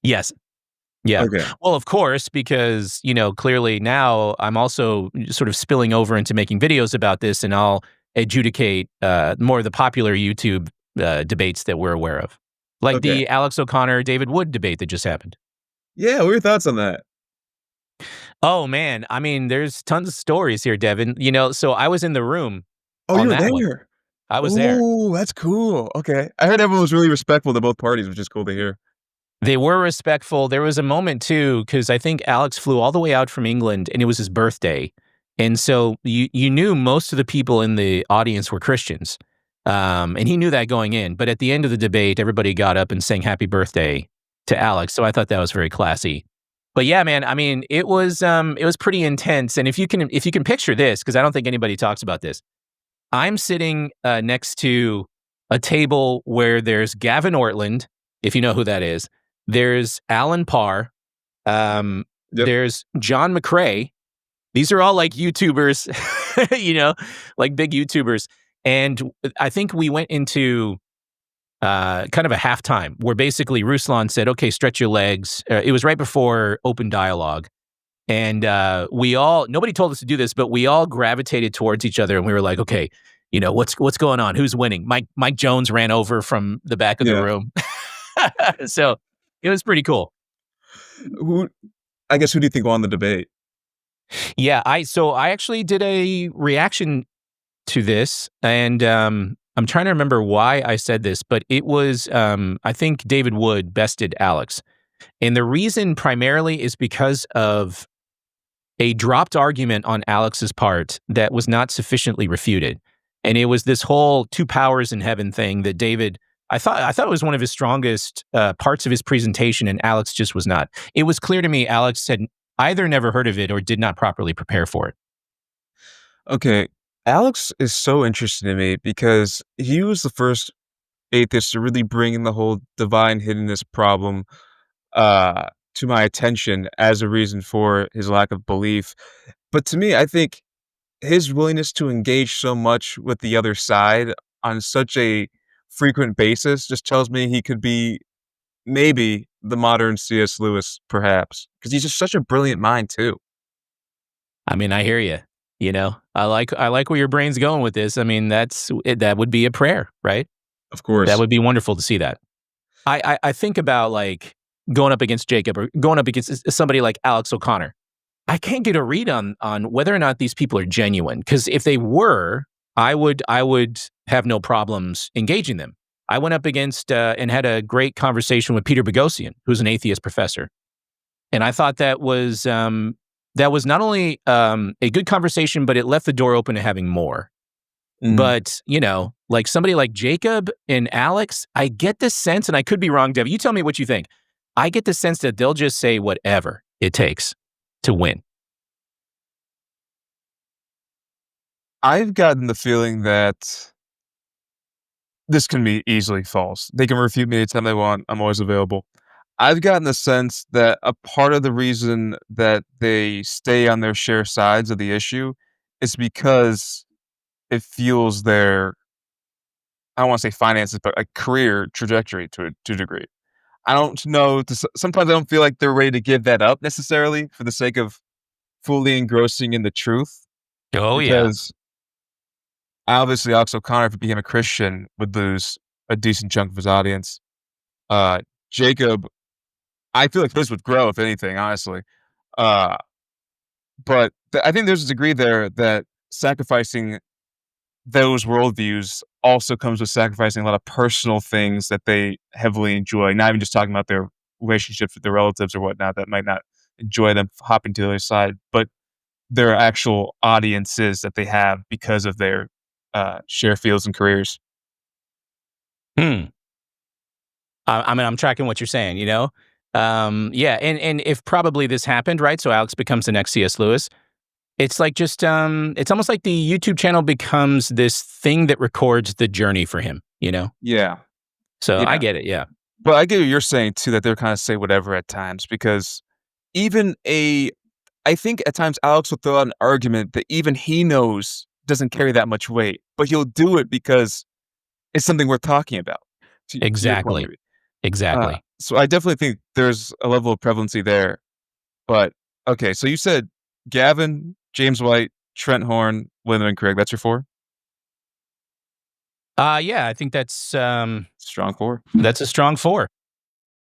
Yes. Yeah. Okay. Well, of course, because, clearly now I'm also sort of spilling over into making videos about this, and I'll adjudicate more of the popular YouTube debates that we're aware of, like Okay. the Alex O'Connor David Wood debate that just happened. Yeah, what are your thoughts on that? Oh man, I mean, there's tons of stories here, Devin. So I was in the room Oh, you on were that one. there. I was there. Oh, that's cool. Okay. I heard everyone was really respectful to both parties, which is cool to hear. They were respectful. There was a moment too, because I think Alex flew all the way out from England, and it was his birthday, and so you knew most of the people in the audience were Christians, and he knew that going in. But at the end of the debate, everybody got up and sang "Happy Birthday" to Alex. So I thought that was very classy. But yeah, man, I mean, it was pretty intense. And if you can picture this, because I don't think anybody talks about this, I'm sitting next to a table where there's Gavin Ortland, if you know who that is. There's Alan Parr. Yep. There's John McCrae. These are all like YouTubers, like big YouTubers. And I think we went into kind of a halftime where basically Ruslan said, "Okay, stretch your legs." It was right before open dialogue. And nobody told us to do this, but we all gravitated towards each other and we were like, okay, what's going on? Who's winning? Mike Jones ran over from the back of the Yeah. room. So it was pretty cool. Who I guess who do you think won the debate? Yeah, I actually did a reaction to this, and I'm trying to remember why I said this, but it was I think David Wood bested Alex. And the reason primarily is because of a dropped argument on Alex's part that was not sufficiently refuted. And it was this whole two powers in heaven thing that David, I thought it was one of his strongest parts of his presentation, and Alex just was not. It was clear to me Alex had either never heard of it or did not properly prepare for it. Okay. Alex is so interesting to me because he was the first atheist to really bring in the whole divine hiddenness problem to my attention as a reason for his lack of belief. But to me, I think his willingness to engage so much with the other side on such a frequent basis just tells me he could be maybe the modern C.S. Lewis, perhaps, because he's just such a brilliant mind too. I mean, I hear you. I like where your brain's going with this. I mean, that would be a prayer, right? Of That course. would be wonderful to see that. I think about like going up against Jacob or going up against somebody like Alex O'Connor. I can't get a read on whether or not these people are genuine. Because if they were, I would have no problems engaging them. I went up against and had a great conversation with Peter Boghossian, who's an atheist professor, and I thought that was not only a good conversation, but it left the door open to having more. Mm. But like somebody like Jacob and Alex, I get the sense, and I could be wrong, Dev. You tell me what you think. I get the sense that they'll just say whatever it takes to win. I've gotten the feeling that this can be easily false. They can refute me anytime they want. I'm always available. I've gotten the sense that a part of the reason that they stay on their share sides of the issue is because it fuels their, I don't want to say finances, but a career trajectory to a degree. I don't know. Sometimes I don't feel like they're ready to give that up necessarily for the sake of fully engrossing in the truth. Oh yeah. Because obviously, Alex O'Connor, if he became a Christian, would lose a decent chunk of his audience. Uh, Jacob, I feel like his would grow, if anything, honestly. Uh, but I think there's a degree there that sacrificing those worldviews also comes with sacrificing a lot of personal things that they heavily enjoy. Not even just talking about their relationships with their relatives or whatnot that might not enjoy them hopping to the other side, but their actual audiences that they have because of their share fields and careers. Hmm. I mean, I'm tracking what you're saying. Yeah, and if probably this happened, right? So Alex becomes the next C.S. Lewis. It's like just it's almost like the YouTube channel becomes this thing that records the journey for him. Yeah, So I yeah. get it. Yeah. But I get what you're saying too, that they're kind of say whatever at times because even I think at times Alex will throw out an argument that even he knows doesn't carry that much weight, but he'll do it because it's something worth talking about. To your point, Exactly. maybe. Exactly. So I definitely think there's a level of prevalency there. But okay, so you said Gavin, James White, Trent Horn, Wyndham, and Craig. That's your 4? Yeah, I think Strong 4. that's a strong 4.